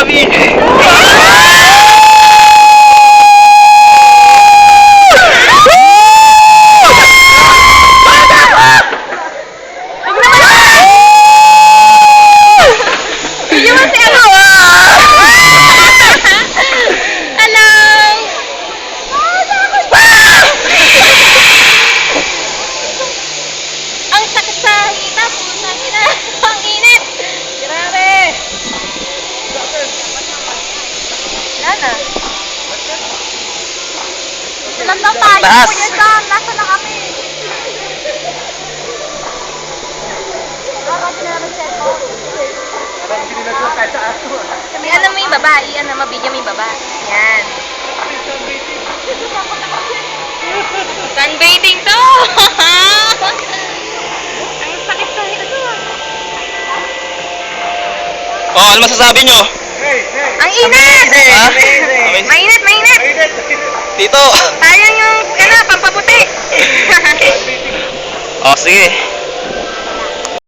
dami! Ilan daw tayo? Taas. Kuya John, nasa na kami? Ano mo yung baba? Ano, mabigyan mo yung baba. Yan. Sunbathing to! Ang sakit-sakit ito. Oh, ano masasabi nyo? Ang init! Ha? Mainit, mainit! Dito! Tayo yung, pampaputi! Oh, sige.